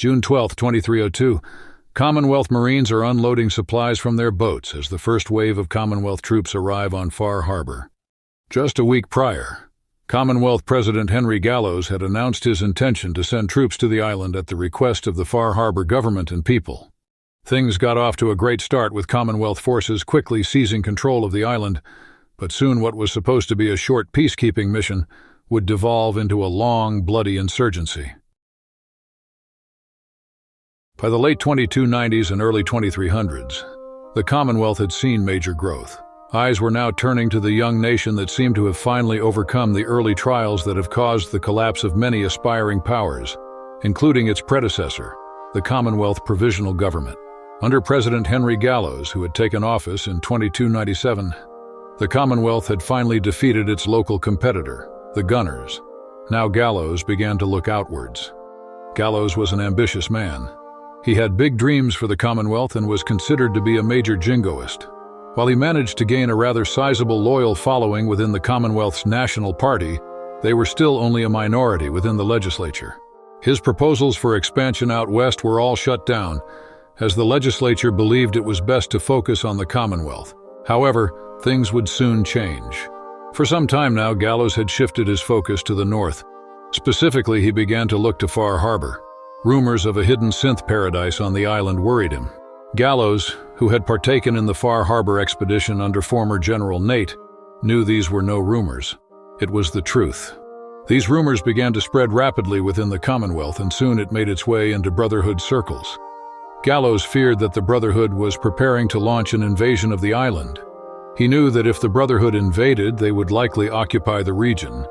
June 12, 2302. Commonwealth Marines are unloading supplies from their boats as the first wave of Commonwealth troops arrive on Far Harbor. Just a week prior, Commonwealth President Henry Gallows had announced his intention to send troops to the island at the request of the Far Harbor government and people. Things got off to a great start with Commonwealth forces quickly seizing control of the island, but soon what was supposed to be a short peacekeeping mission would devolve into a long, bloody insurgency. By the late 2290s and early 2300s, the Commonwealth had seen major growth. Eyes were now turning to the young nation that seemed to have finally overcome the early trials that have caused the collapse of many aspiring powers, including its predecessor, the Commonwealth Provisional Government. Under President Henry Gallows, who had taken office in 2297, the Commonwealth had finally defeated its local competitor, the Gunners. Now Gallows began to look outwards. Gallows was an ambitious man. He had big dreams for the Commonwealth and was considered to be a major jingoist. While he managed to gain a rather sizable loyal following within the Commonwealth's National Party, they were still only a minority within the legislature. His proposals for expansion out west were all shut down, as the legislature believed it was best to focus on the Commonwealth. However, things would soon change. For some time now, Gallows had shifted his focus to the north. Specifically, he began to look to Far Harbor. Rumors of a hidden synth paradise on the island worried him. Gallows, who had partaken in the Far Harbor expedition under former General Nate, knew these were no rumors. It was the truth. These rumors began to spread rapidly within the Commonwealth, and soon it made its way into Brotherhood circles. Gallows feared that the Brotherhood was preparing to launch an invasion of the island. He knew that if the Brotherhood invaded, they would likely occupy the region,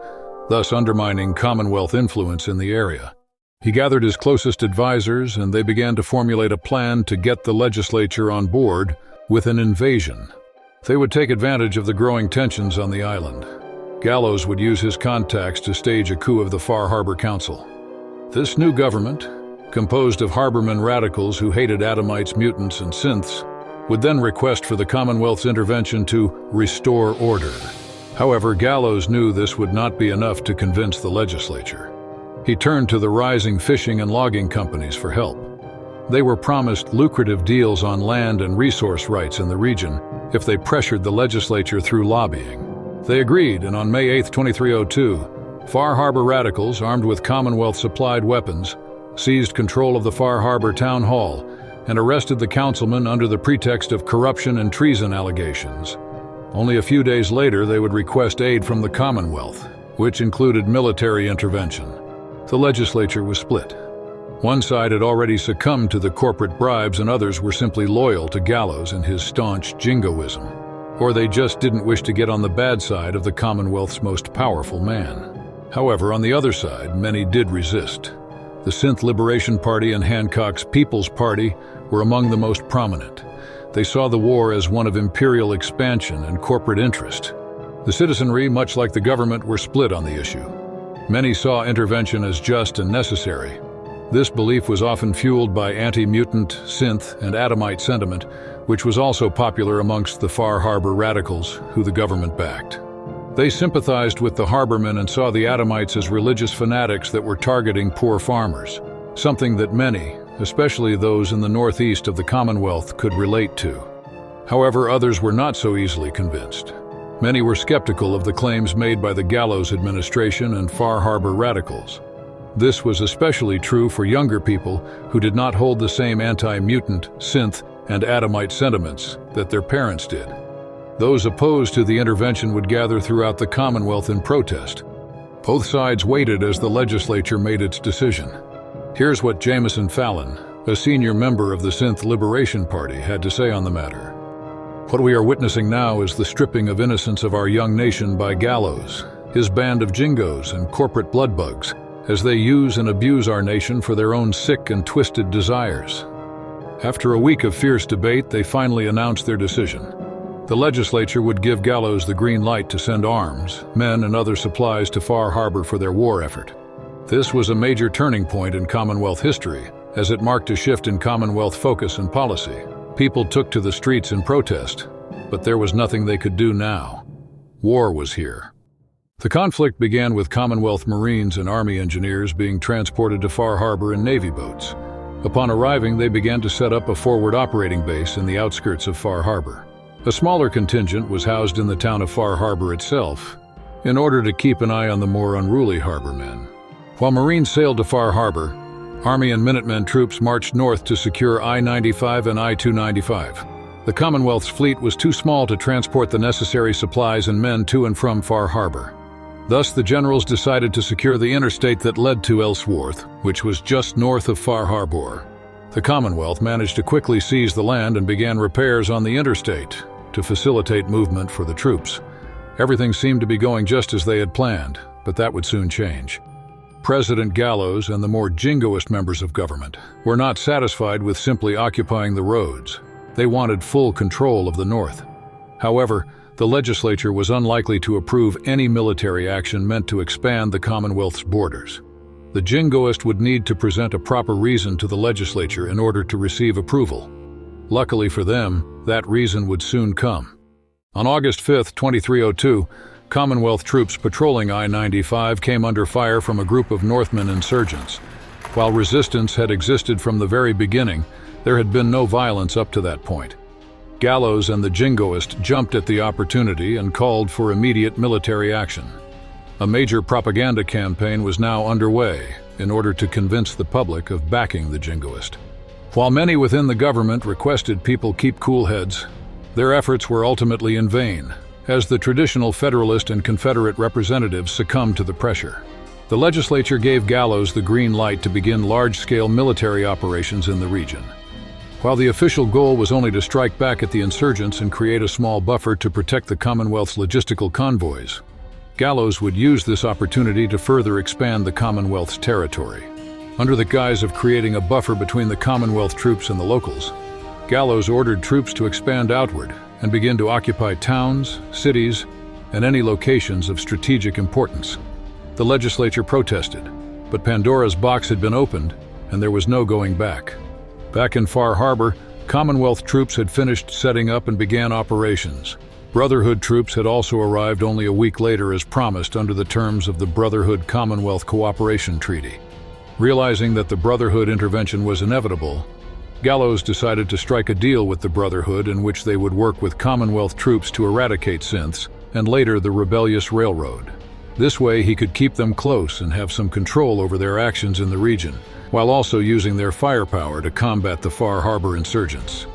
thus undermining Commonwealth influence in the area. He gathered his closest advisors, and they began to formulate a plan to get the legislature on board with an invasion. They would take advantage of the growing tensions on the island. Gallows would use his contacts to stage a coup of the Far Harbor Council. This new government, composed of Harborman radicals who hated Adamites, mutants, and synths, would then request for the Commonwealth's intervention to restore order. However, Gallows knew this would not be enough to convince the legislature. He turned to the rising fishing and logging companies for help. They were promised lucrative deals on land and resource rights in the region if they pressured the legislature through lobbying. They agreed, and on May 8, 2302, Far Harbor radicals, armed with Commonwealth-supplied weapons, seized control of the Far Harbor Town Hall and arrested the councilman under the pretext of corruption and treason allegations. Only a few days later, they would request aid from the Commonwealth, which included military intervention. The legislature was split. One side had already succumbed to the corporate bribes, and others were simply loyal to Gallows and his staunch jingoism. Or they just didn't wish to get on the bad side of the Commonwealth's most powerful man. However, on the other side, many did resist. The Synth Liberation Party and Hancock's People's Party were among the most prominent. They saw the war as one of imperial expansion and corporate interest. The citizenry, much like the government, were split on the issue. Many saw intervention as just and necessary. This belief was often fueled by anti-mutant, synth, and Adamite sentiment, which was also popular amongst the Far Harbor radicals, who the government backed. They sympathized with the Harbormen and saw the Adamites as religious fanatics that were targeting poor farmers, something that many, especially those in the northeast of the Commonwealth, could relate to. However, others were not so easily convinced. Many were skeptical of the claims made by the Gallows administration and Far Harbor radicals. This was especially true for younger people who did not hold the same anti-mutant, synth, and Adamite sentiments that their parents did. Those opposed to the intervention would gather throughout the Commonwealth in protest. Both sides waited as the legislature made its decision. Here's what Jameson Fallon, a senior member of the Synth Liberation Party, had to say on the matter. What we are witnessing now is the stripping of innocence of our young nation by Gallows, his band of jingos and corporate bloodbugs, as they use and abuse our nation for their own sick and twisted desires. After a week of fierce debate, they finally announced their decision. The legislature would give Gallows the green light to send arms, men, and other supplies to Far Harbor for their war effort. This was a major turning point in Commonwealth history, as it marked a shift in Commonwealth focus and policy. People took to the streets in protest, but there was nothing they could do now. War was here. The conflict began with Commonwealth Marines and Army engineers being transported to Far Harbor in Navy boats. Upon arriving, they began to set up a forward operating base in the outskirts of Far Harbor. A smaller contingent was housed in the town of Far Harbor itself, in order to keep an eye on the more unruly harbormen. While Marines sailed to Far Harbor, Army and Minutemen troops marched north to secure I-95 and I-295. The Commonwealth's fleet was too small to transport the necessary supplies and men to and from Far Harbor. Thus, the generals decided to secure the interstate that led to Ellsworth, which was just north of Far Harbor. The Commonwealth managed to quickly seize the land and began repairs on the interstate to facilitate movement for the troops. Everything seemed to be going just as they had planned, but that would soon change. President Gallows and the more jingoist members of government were not satisfied with simply occupying the roads. They wanted full control of the North. However, the legislature was unlikely to approve any military action meant to expand the Commonwealth's borders. The jingoist would need to present a proper reason to the legislature in order to receive approval. Luckily for them, that reason would soon come. On August 5, 2302, Commonwealth troops patrolling I-95 came under fire from a group of Northmen insurgents. While resistance had existed from the very beginning, there had been no violence up to that point. Gallows and the jingoist jumped at the opportunity and called for immediate military action. A major propaganda campaign was now underway in order to convince the public of backing the jingoist. While many within the government requested people keep cool heads, their efforts were ultimately in vain, as the traditional Federalist and Confederate representatives succumbed to the pressure. The legislature gave Gallows the green light to begin large-scale military operations in the region. While the official goal was only to strike back at the insurgents and create a small buffer to protect the Commonwealth's logistical convoys, Gallows would use this opportunity to further expand the Commonwealth's territory. Under the guise of creating a buffer between the Commonwealth troops and the locals, Gallows ordered troops to expand outward and begin to occupy towns, cities, and any locations of strategic importance. The legislature protested, but Pandora's box had been opened, and there was no going back. Back in Far Harbor, Commonwealth troops had finished setting up and began operations. Brotherhood troops had also arrived only a week later as promised under the terms of the Brotherhood-Commonwealth Cooperation Treaty. Realizing that the Brotherhood intervention was inevitable, Gallows decided to strike a deal with the Brotherhood in which they would work with Commonwealth troops to eradicate synths and later the rebellious railroad. This way he could keep them close and have some control over their actions in the region, while also using their firepower to combat the Far Harbor insurgents.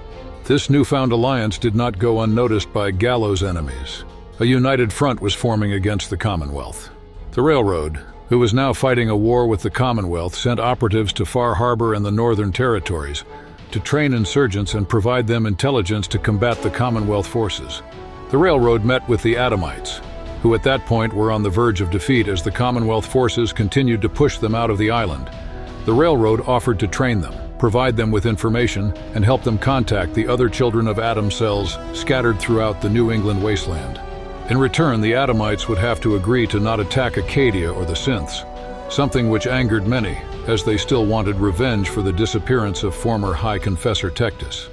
This newfound alliance did not go unnoticed by Gallows' enemies. A united front was forming against the Commonwealth. The railroad, who was now fighting a war with the Commonwealth, sent operatives to Far Harbor and the Northern Territories to train insurgents and provide them intelligence to combat the Commonwealth forces. The railroad met with the Adamites, who at that point were on the verge of defeat as the Commonwealth forces continued to push them out of the island. The railroad offered to train them, provide them with information, and help them contact the other children of Adam cells scattered throughout the New England wasteland. In return, the Adamites would have to agree to not attack Acadia or the Synths, something which angered many, as they still wanted revenge for the disappearance of former High Confessor Tectus.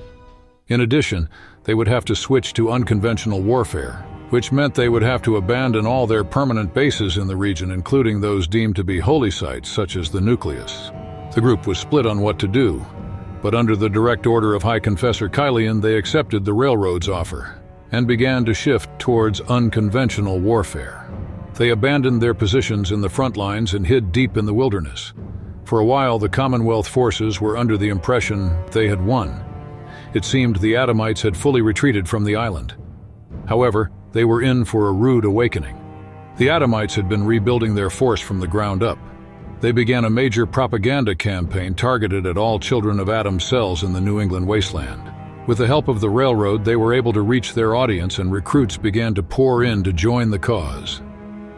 In addition, they would have to switch to unconventional warfare, which meant they would have to abandon all their permanent bases in the region, including those deemed to be holy sites such as the Nucleus. The group was split on what to do, but under the direct order of High Confessor Kylian, they accepted the railroad's offer and began to shift towards unconventional warfare. They abandoned their positions in the front lines and hid deep in the wilderness. For a while, the Commonwealth forces were under the impression they had won. It seemed the Adamites had fully retreated from the island. However, they were in for a rude awakening. The Adamites had been rebuilding their force from the ground up. They began a major propaganda campaign targeted at all children of Adam's cells in the New England wasteland. With the help of the railroad, they were able to reach their audience, and recruits began to pour in to join the cause.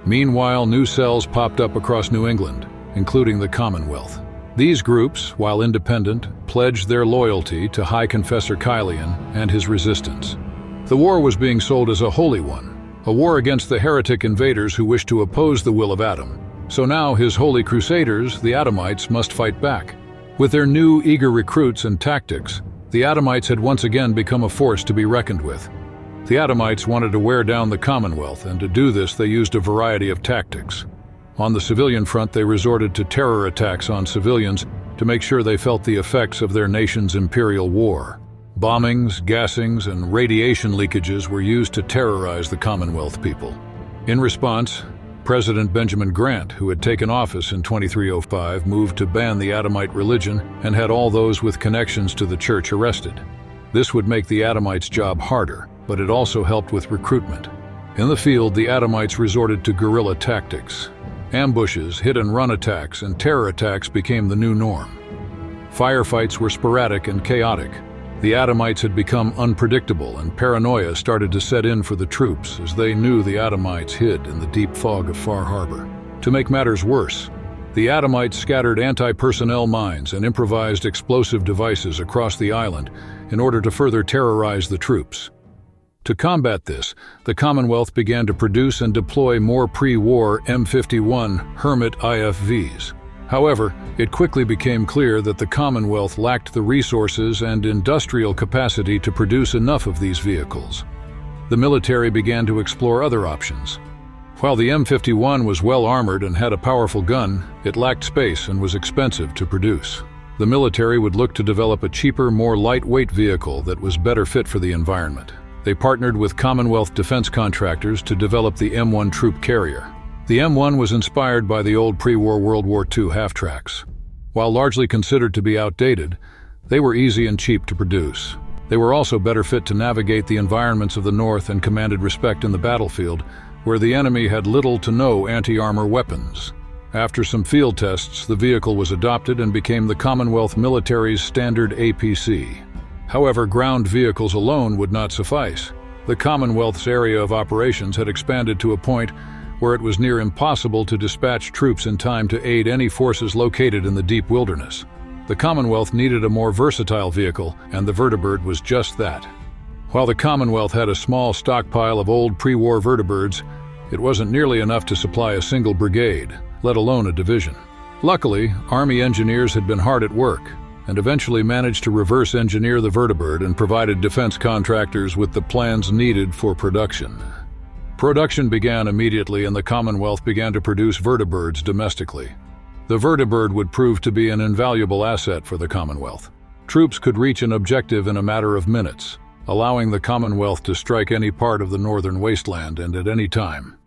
Meanwhile, new cells popped up across New England, including the Commonwealth. These groups, while independent, pledged their loyalty to High Confessor Kylian and his resistance. The war was being sold as a holy one, a war against the heretic invaders who wished to oppose the will of Adam. So now his holy crusaders, the Adamites, must fight back. With their new, eager recruits and tactics, the Adamites had once again become a force to be reckoned with. The Adamites wanted to wear down the Commonwealth, and to do this they used a variety of tactics. On the civilian front, they resorted to terror attacks on civilians to make sure they felt the effects of their nation's imperial war. Bombings, gassings, and radiation leakages were used to terrorize the Commonwealth people. In response, President Benjamin Grant, who had taken office in 2305, moved to ban the Adamite religion and had all those with connections to the church arrested. This would make the Adamites' job harder, but it also helped with recruitment. In the field, the Adamites resorted to guerrilla tactics. Ambushes, hit-and-run attacks, and terror attacks became the new norm. Firefights were sporadic and chaotic. The Adamites had become unpredictable, and paranoia started to set in for the troops as they knew the Adamites hid in the deep fog of Far Harbor. To make matters worse, the Adamites scattered anti-personnel mines and improvised explosive devices across the island in order to further terrorize the troops. To combat this, the Commonwealth began to produce and deploy more pre-war M51 Hermit IFVs. However, it quickly became clear that the Commonwealth lacked the resources and industrial capacity to produce enough of these vehicles. The military began to explore other options. While the M51 was well armored and had a powerful gun, it lacked space and was expensive to produce. The military would look to develop a cheaper, more lightweight vehicle that was better fit for the environment. They partnered with Commonwealth defense contractors to develop the M1 troop carrier. The M1 was inspired by the old pre-war World War II half-tracks. While largely considered to be outdated, they were easy and cheap to produce. They were also better fit to navigate the environments of the North and commanded respect in the battlefield, where the enemy had little to no anti-armor weapons. After some field tests, the vehicle was adopted and became the Commonwealth military's standard APC. However, ground vehicles alone would not suffice. The Commonwealth's area of operations had expanded to a point where it was near impossible to dispatch troops in time to aid any forces located in the deep wilderness. The Commonwealth needed a more versatile vehicle, and the Vertibird was just that. While the Commonwealth had a small stockpile of old pre-war Vertibirds, it wasn't nearly enough to supply a single brigade, let alone a division. Luckily, Army engineers had been hard at work, and eventually managed to reverse engineer the Vertibird and provided defense contractors with the plans needed for production. Production began immediately, and the Commonwealth began to produce Vertibirds domestically. The Vertibird would prove to be an invaluable asset for the Commonwealth. Troops could reach an objective in a matter of minutes, allowing the Commonwealth to strike any part of the northern wasteland and at any time.